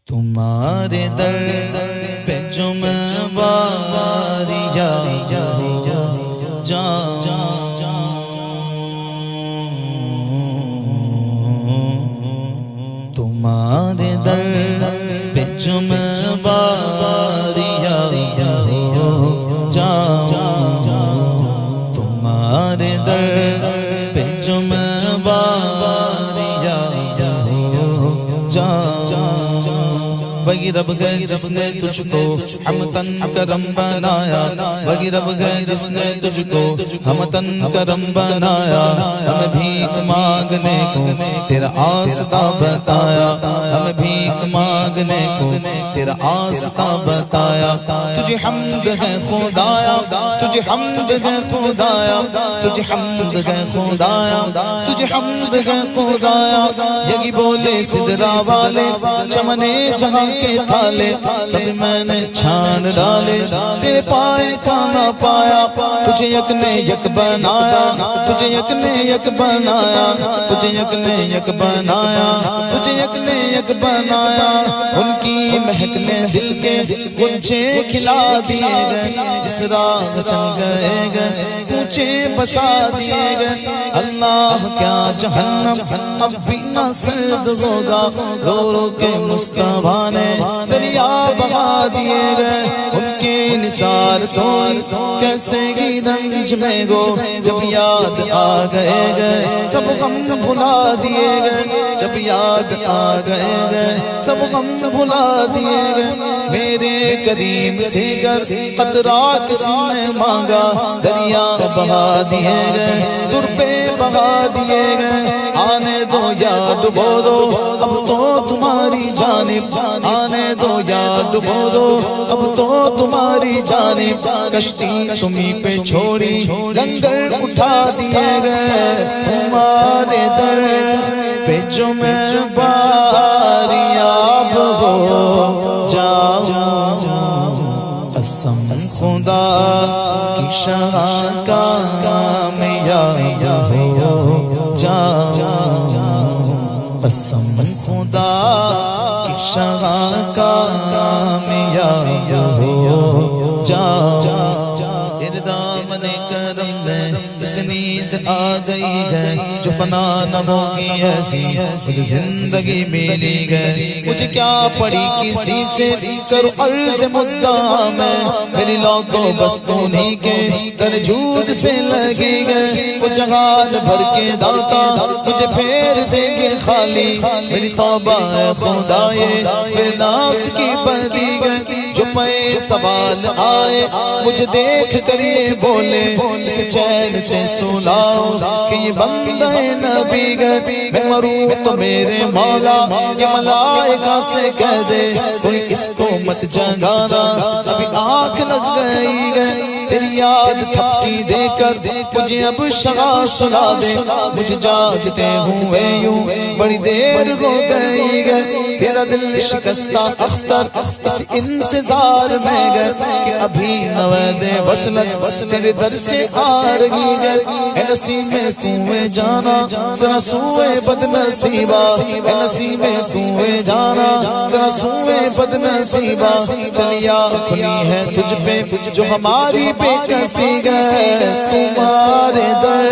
تمہارے در پہ جو میں باریاں تمہارے در پہ جو میں باریاں تمہارے در پہ جو میں باریاں وہی رب ہے جس نے تجھ کو ہمتن کرم بنایا، وہی رب ہے جس نے تجھ کو ہمتن کرم بنایا، ہمیں بھیک مانگنے کو تیرا آستہ بتایا، ہمیں بھیک مانگنے کو تیرا آستہ بتایا۔ تجھے حمد ہے خدایا، تجھے حمد ہے خدایا، تجھے حمد ہے خدایا، تجھے حمد ہے خدایا۔ یہی بولے سدرا والے چمنے جہاں کے تھالے، سب میں نے چھان ڈالے، تیرے پائے کھانا پایا۔ تجھے یک نے یک بنایا، تجھے یک نے یک بنایا، تجھے یک نے یک بنایا، تجھے یک نے یک بنایا۔ ان کی مہک نے دل کے غنچے کھلا دیے گئے، جس راہ چل گئے گئے کوچے بسا دیے گئے۔ اللہ کیا جہنم اب بھی نہ سرد ہوگا، رو رو کے مصطفیٰ نے دریا بہا دیے گئے۔ ان کے نثار تو کیسے ہی رنج میں گو، جب یاد آ گئے گئے سب غم بھلا دیے گئے، جب یاد آ گئے گئے سب غم بھلا دیے گئے۔ میرے کریم سے گر قطرہ کسی نے مانگا، دریا بہا دیے گئے، در پہ بہا دیے گئے۔ آنے دو یا ڈبو دو اب تو تمہاری جانب، آنے دو یا ڈبو دو اب تو تمہاری جانب۔ کشتی تمہیں پہ چھوڑی لنگر اٹھا دیے گئے، تمہارے در پہ جو میں باریاب ہو جاؤں، قسم خدا کی شاہ کا کامیاب ہو جاؤں، قسم خدا کی شاہ کا کامیاب ہو جاؤں۔ تیرے دامن کرم میں جس نیند آ گئی ہے، جو فنا نہ ہوگی ایسی اسے زندگی ملی گئی۔ مجھے کیا پڑی کسی سے کرو عرض مدعا میں، میری لو تو بس انہی کے در جود سے لگی گئے۔ وہ جہاز بھر کے داتا مجھے پھیر دیں گے خالی، میری توبہ ہے خدائے میرے ناس کی بدی گئے۔ جو پہ سوال آئے مجھے دیکھ کر یہ بولے، اسے چین سے سناؤ کہ یہ بندہ نبی گئے۔ میں مروں تو میرے مولا یہ ملائکہ سے کہہ دے، کوئی اس کو مت جگانا ابھی آنکھ لگ گئی گئے۔ تیری یاد تھپکی دے کر مجھے اب شغا سنا دے، مجھے جاگتے ہوئے یوں بڑی دیر ہو گئی گئے۔ تیرا دل شکستہ اختر اس انتظار میں گئے کہ ابھی نوید وصلت تیرے در سے آ رہی ہے۔ اے نصیب سوئے جانا ذرا سوئے بد نصیبہ، اے نصیب سوئے جانا ذرا سوئے بد نصیبہ۔ چلیا کھلی ہے تجھ پہ جو ہماری بے کسی گئے، تمہارے در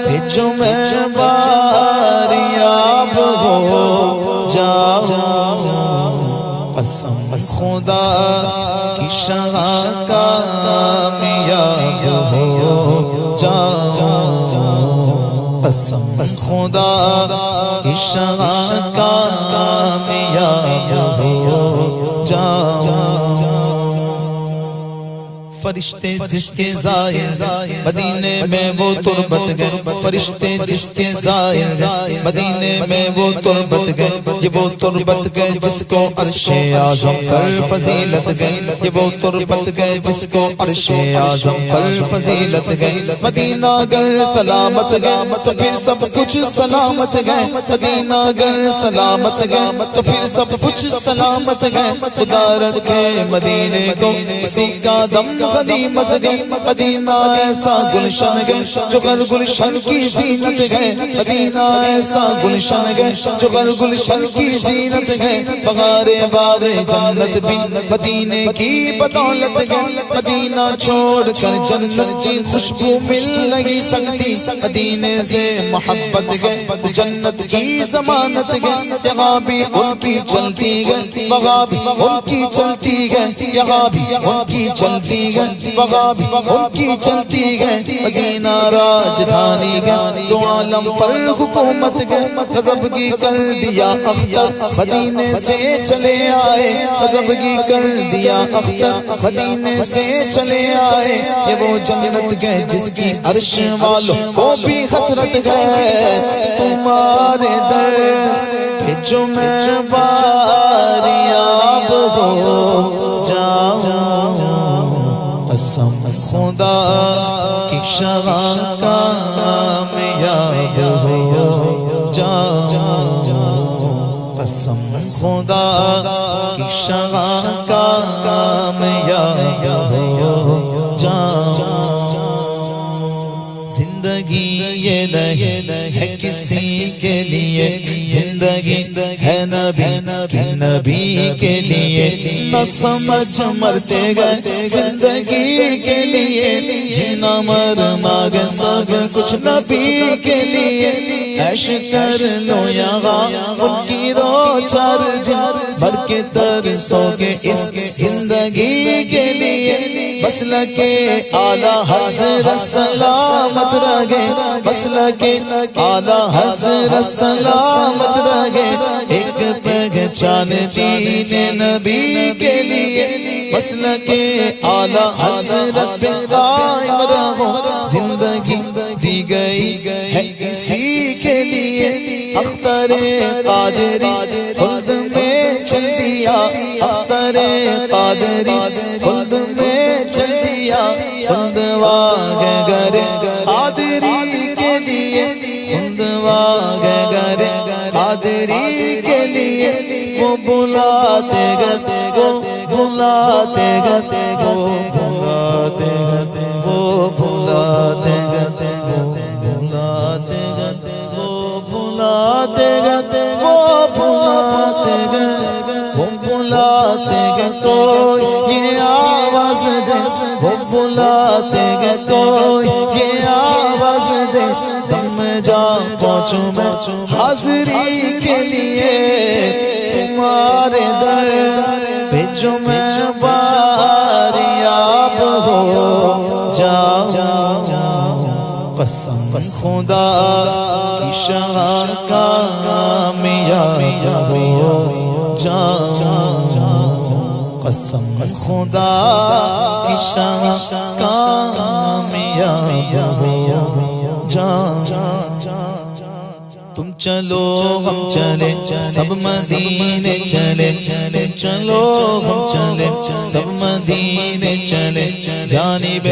پہ جو میں باریاب ہو جاؤں، قسم خدا کی شاہ کا کامیاب ہو جاؤں، قسم خدا کی شاہ کا کامیاب ہو جاؤں۔ فرشتے جس کے زائر مدینے میں وہ تربت گئے، فرشتے جس کے زائر مدینے میں وہ تربت گئے، یہ وہ تربت گئے جس کو عرش اعظم پر فضیلت گئے، یہ وہ تربت گئے جس کو عرش اعظم پر فضیلت گئے۔ مدینہ گر سلامت گئے تو پھر سب کچھ سلامت گئے، مدینہ گر سلامت گئے تو پھر سب کچھ سلامت گئے۔ خدا رکھے مدینے کو اسی کا دم غنیمت گئے مدینہ ایسا گلشن گئے جو غر گلشن کی زینت گئے مدینہ ایسا گلشن گئے جو غر گلشن کی زینت گئے بغار باغ جنت بھی مدینے کی بدولت گئے مدینہ چھوڑ کر جنت کی خوشبو مل نہیں سکتی مدینے سے محبت گئے جنت کی ضمانت گئے یہاں بھی ان کی چلتی گئے وہاں بھی ان کی چلتی گئے یہاں بھی ان کی چلتی گئے وہاں بھی ان کی چلتی گئے مدینہ راجدھانی گئے دو عالم پر حکومت گئے غضبگی کر دیا اختر مدینے سے چلے آئے غضبگی کر دیا اختر مدینے سے چلے آئے یہ وہ جنت گئے جس کی عرش والوں کو بھی حسرت گئے تمہارے در جو میں باریاب ہو جاؤں قسم خدا کی شغا کامیاب ہو جاؤں قسم خدا کی شغا کامیاب ہو جاؤں زندگی یہ نہیں ہے کسی کے لیے زندگی ہے نبی کے لیے نہ سمجھ مرتے گئے زندگی کے لیے جینا مرنا گئے سب کچھ نبی کے لیے عیش کر لو یہاں ان کی رو چار جن بھر کے ترسو گے اس زندگی کے لیے مسلک اعلی حضرت سلامت رہے مسلک اعلی حضرت سلامت رہے ایک پہچان دین نبی کے لیے مسلک اعلی حضرت پہ قائم رہو زندگی دی گئی ہے اسی کے لیے اختر قادری خلد میں چل دیا اختر قادری خلد میں چل دیا خلد واگے گرے قادری کے لیے خلد واگے گرے قادری کے لیے وہ بلاتے گتے وہ بلاتے گتے وہ بلاتے گتے وہ بلاتے گتے وہ بلاتے گتے وہ بلاتے گتے وہ بلاتے گتے وہ بلاتے گے تو یہ آواز دے وہ بلاتے گے تو یہ آواز دے دم جا پہنچوں میں حاضری کے لیے تمہارے در پہ جو میں باریاب ہو جاؤں قسم خدا کی شغا کامیاب ہو جاؤں قسم خدا کی شغا کامیاب ہو جاؤں تم چلو ہم چلے سب مدینے چلے چلو ہم چلے سب مدینے چلے جانب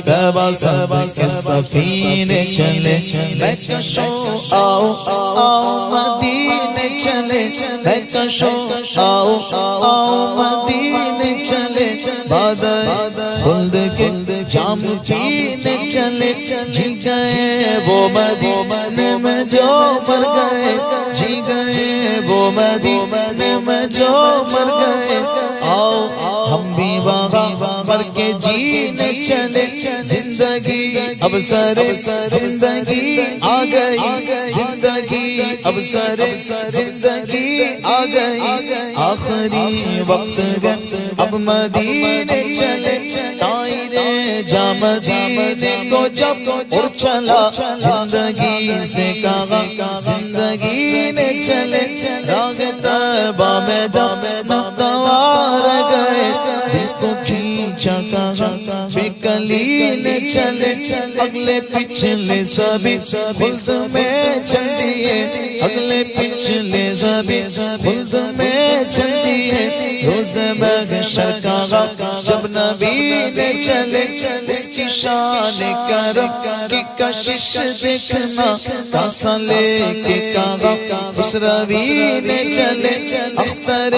طیبہ سب کے سفینے چلے میں کشوں آؤ آؤ مدینے چلے میں کشوں آؤ آؤ مدینے چلے بادئ خلد کے جام پینے چلے جی گئے وہ مدینے میں جو مر گئے جی گئے وہ مدینے میں جو مر گئے آؤ ہم بھی وہاں مر کے جینے چلے زندگی اب سر زندگی آ گئی زندگی اب سر زندگی آ گئی آخری وقت گئے اب مدینے چلے تائرے جا مدینے کو جب اڑ چلا زندگی سے کہا زندگی نے چلے راگ طیبہ میں جب نتوار گئے دل کو کھینچا کہا بے کلی نے چلے اگلے پچھلے سبھی خلد میں چل دیے اگلے پچھلے سبھی خلد میں چل دیے روز محشر کہا جب نبی نے چلے اس کی شان کرم کی کشش دیکھنا کاسا لے کے کہا اس روی نے چلے اختر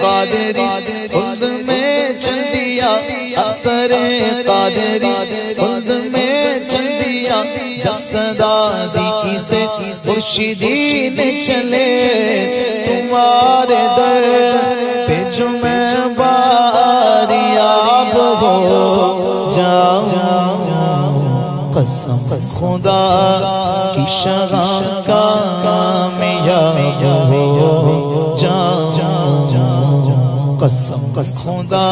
قادری خلد میں چل دیا لیا اختر قادری خلد میں چل دیا جب صدا دی سے مرشدی نے چلے تمہارے در پہ جو میں باریاب ہو جاؤں قسم خدا کی شغاں کامیاب ہو جاؤں قسم خدا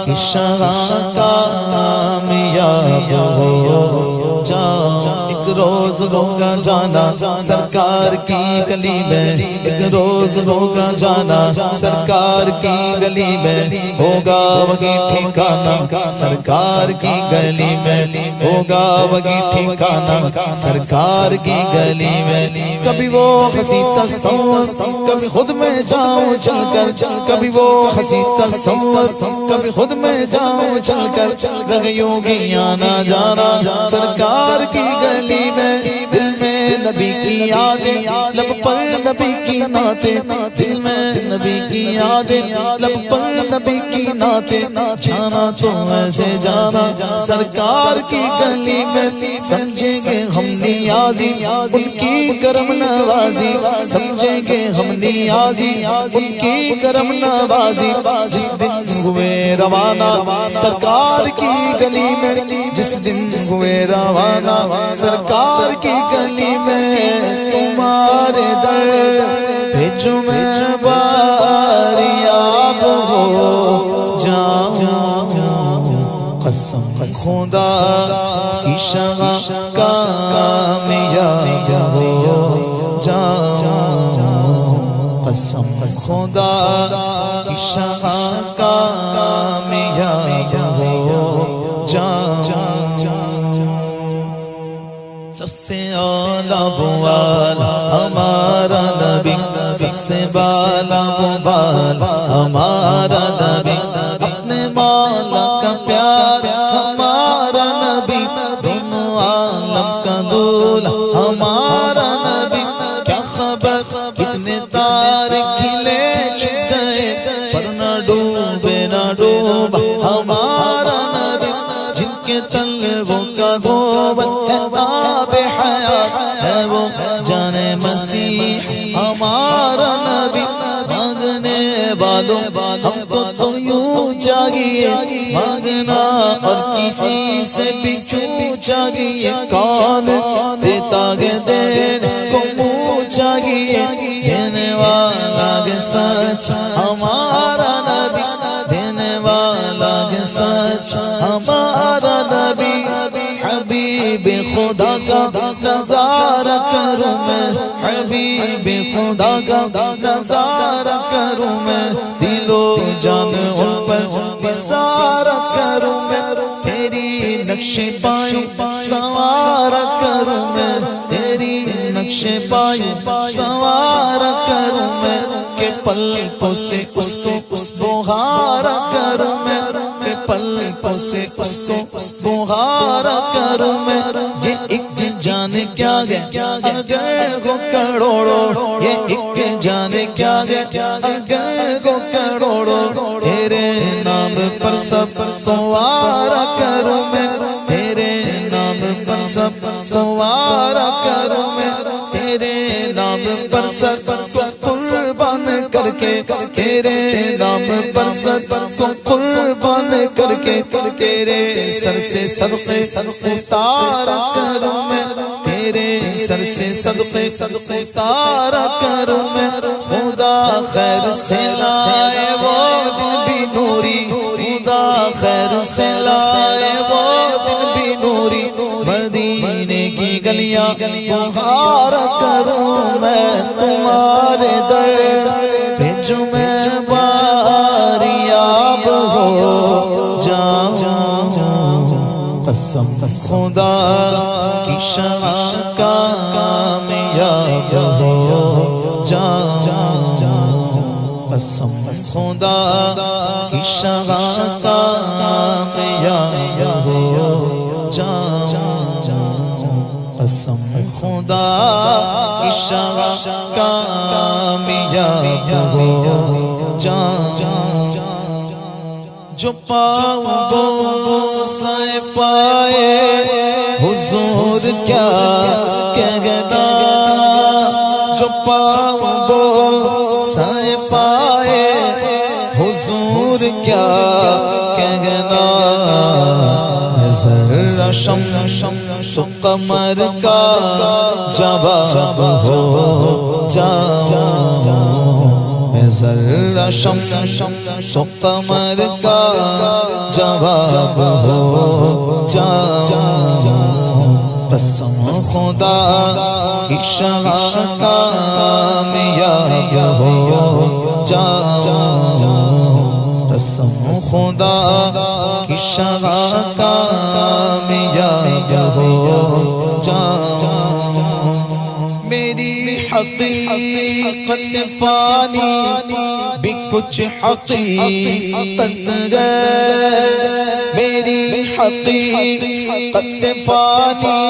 کی شغاں کامیاب ہو جاؤں ایک روز ہوگا جانا سرکار کی گلی میں ایک روز ہوگا جانا سرکار کی گلی میں ہوگا وہی ٹھکانا سرکار کی گلی میں ہوگا وہی ٹھکانا سرکار کی گلی میں کبھی وہ ہنسی تصور کبھی خود میں جاؤں چل کر کبھی وہ ہنسی تصور کبھی خود میں جاؤں چل کر رہیوں گی آنا جانا سرکار کی گلی میں دل میں نبی کی یادیں لب پر نبی کی نعتیں دل میں نبی کی یادیں لب پر نبی کی نعتیں جانا تو ایسے جانا سرکار کی گلی میں سمجھیں گے ہم نیازی ان کی کرم نوازی سمجھیں گے ہم نیازی ان کی کرم نوازی جس دن ہوئے روانہ سرکار کی گلی میں جس دن ہوئے روانہ سرکار کی گلی میں تمہارے در پہ جو میں باریاب ہو جاؤں قسم خدا کی شغاں کامیاب ہو جاؤں قسم خدا کی شغاں کامیاب ہو جاؤں سب سے اعلیٰ وہ والا ہمارا نبی سب سے بالا وہ والا ہمارا نبی اپنے مولا کا پیار ہمارا نبی دونوں عالم کا دولہ ہمارا نبی کیا خبر کتنے تارے کھلے چھپ گئے پر نہ ڈوبے نہ ڈوبا ہمارا نبی جن کے طلبوں کا دھوبل ہے ہے وہ جان مسیح ہمارا نبی مانگنے والوں ہم کو تو یوں چاہیے مانگنا اور کسی سے بھی کیوں چاہیے کون دیتا گے دینے کو منہ چاہیے دینے والا گے سچ ہمارا نبی دینے والا گے سچ ہمارا نبی حبیب خدا کا نظارہ کروں میں حبیب خدا کا نظارہ کروں میں دل و جان ان پر نثار کروں میں تیری نقش پائے سوار کروں میں تیری نقش پائے سوار کروں میں کہ پلکوں سے اس کو بہار کروں میں کہ پلکوں سے اس کو بہار کروں میں یہ ایک جان کیا گیا اگر کو کروڑوں یہ ایک جان کیا گیا اگر کو کروڑوں تیرے نام پر سب سوارا کروں میں تیرے نام پر سب سوارا کروں میں تیرے نام پر سب قربان کر کے تیرے نام پر سب قربان کر کے تیرے سر سے صدقے اتارا کروں میں تیرے سر سے صدقے اتارا کروں میں خدا خیر سے لائے وہ دن بھی نوری خدا خیر سے لائے وہ دن بھی نوری مدینے کی گلیاں بہار کروں میں تمہارے در پہ جو میں باریاب ہو جاؤں قسم خدا کی شغاں کامیاب ہو جاؤں قسم خدا کی شغاں کامیاب ہو جاؤں قسم خدا کی شغاں کامیاب ہو جاؤں جو پاؤں بوسہ پائے حضور کیا کہنا، جو پاؤں بوسہ پائے حضور کیا کہنا، ذرا شمس قمر کا جواب ہو جاؤں، ذرا شمس قمر کا جواب ہو جاؤں، قسم خدا کی شاہ کامیاب ہو جاؤں، قسم خدا کی شاہ کامیاب ہو جاؤں، میری حقیقت فانی بھی کچھ حقیقت ہے، میری حقیقت فانی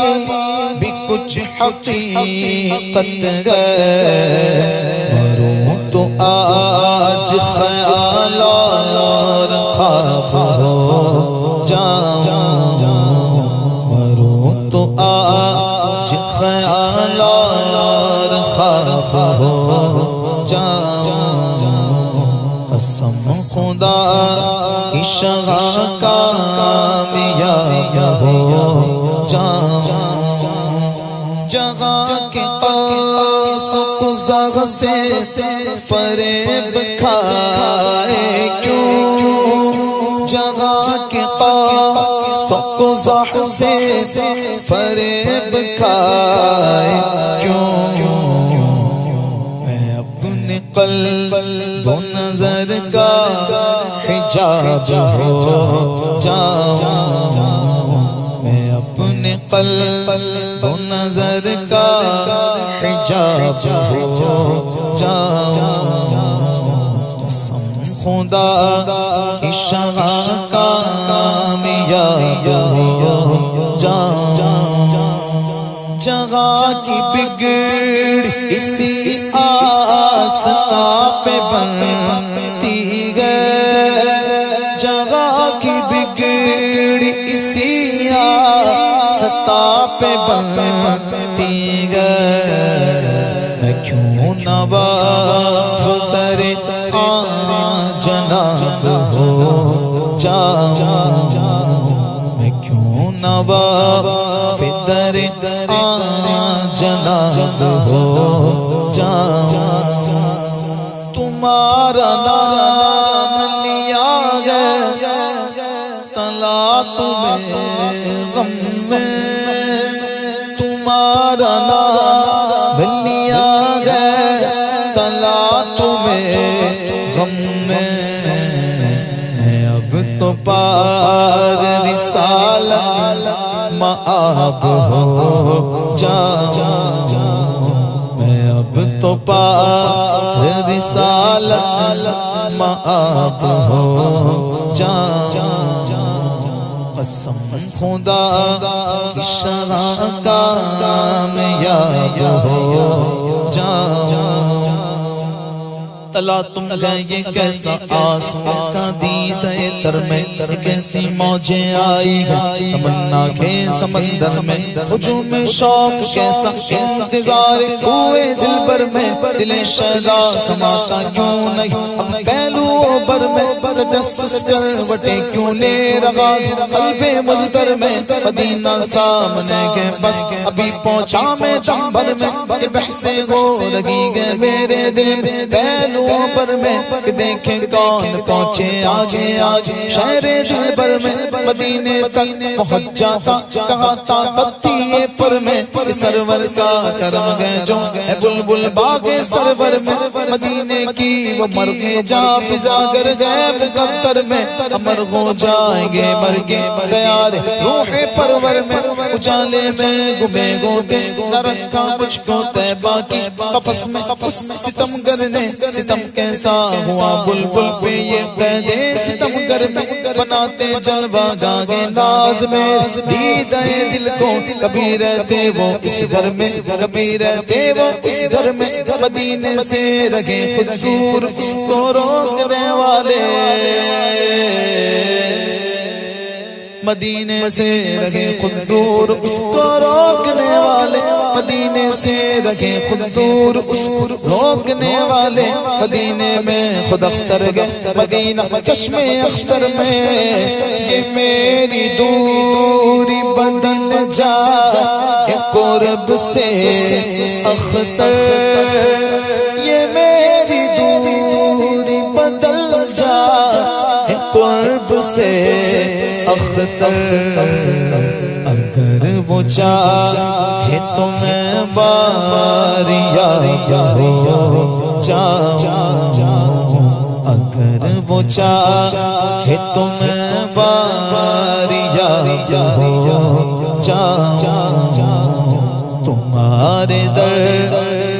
بھی کچھ حقیقت ہے، مروں تو آج خیال اور خواب ہو جاؤں، مروں تو آج خیال اور خواب ہو جاؤں، قسم خدا کی شاہ کامیاب ہو جاؤں، جہاں کے قوس قزح سے فریب کھائے کیوں، جہاں کے قوس قزح سے فریب کھائے کیوں، میں اپنے قلب و نظر کا حجاب ہو جاؤں، میں اپنے قلب و نظر کا حجاب ہو جاؤں، قسم خدا کی شاہ کامیاب ہو جاؤں، جہاں کی بگڑ اسی آستا پہ بنتی ہے، جہاں کی بگڑ اسی آستا پہ بنتی ہے، میں کیوں نہ وقف در جناب ہو جاؤں، میں کیوں نہ وقف در جناب ہو جاؤں، تمہارا نام لیا ہے تلا تمہیں غم میں، تمہارا نام لیا ہے تلا تمہیں غم میں، اب تو پار رسالت مآب ہو جاؤں، میں اب تو پار رسالت مآب ہو جاؤں، قسم خدا کی شاہ کامیاب ہو جاؤں، تلا تم گئے یہ کیسا آنسو کا دیدہ تر میں، کیسی موجیں آئی ہیں تمنا کے سمندر میں، ہجوم شوق کیسا انتظار کوئے دل بر میں، دل شہدا سماتا کیوں نہیں اب پہلو بر میں، تجسس کروٹیں کیوں لے رہا قلب مجدر میں، مدینہ سامنے گئے بس ابھی پہنچا میں دم بھر میں، یہ بحثیں ہو لگی گئے میرے دل میں پہلو پر میں، کہ دیکھیں کون پہنچے آگے آگے شہر دل بر میں، مدینے تک پہنچ جاتا کہاں طاقت تھی یہ پر میں، سرور کا کرم گئے جو ہے بلبل باغ سرور میں، مدینے کی وہ مرغے جا فضا گر گئے مقدر میں، امر ہو جائیں گے مرگے تیار روح پرور میں، اجالے میں گمے گوتے نہ رکھا مجھ کو طیبہ کی قفس میں، اس ستم گر نے ستم کیسا ہوا بلبل پہ یہ قیدے ستم گر میں، بناتے جلوہ جاگے ناز میں، دیدہ دل کو کبھی رہتے وہ اس گھر میں، کبھی رہتے وہ اس گھر میں، مدینے سے رہے خود دور اس کو روکنے والے مدینے سے رہے خود دور اس کو روکنے والے، مدینے سے رہے خود دور اس کو روکنے والے، مدینے میں خود اختر گئے مدینہ چشم اختر میں، یہ میری دوری بدل جائے قرب سے اختر، یہ میری دوری بدل جائے قرب سے اختر، اگر وہ چاہے تو میں باریاب ہو جاؤں، اگر وہ چاہے تو میں باریاب ہو جاؤں، تمہارے در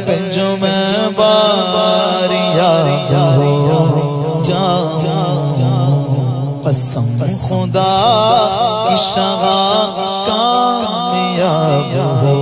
پہ جو میں باریاب ہو جاؤں، قسم خدا کی شغا کامیاب ہو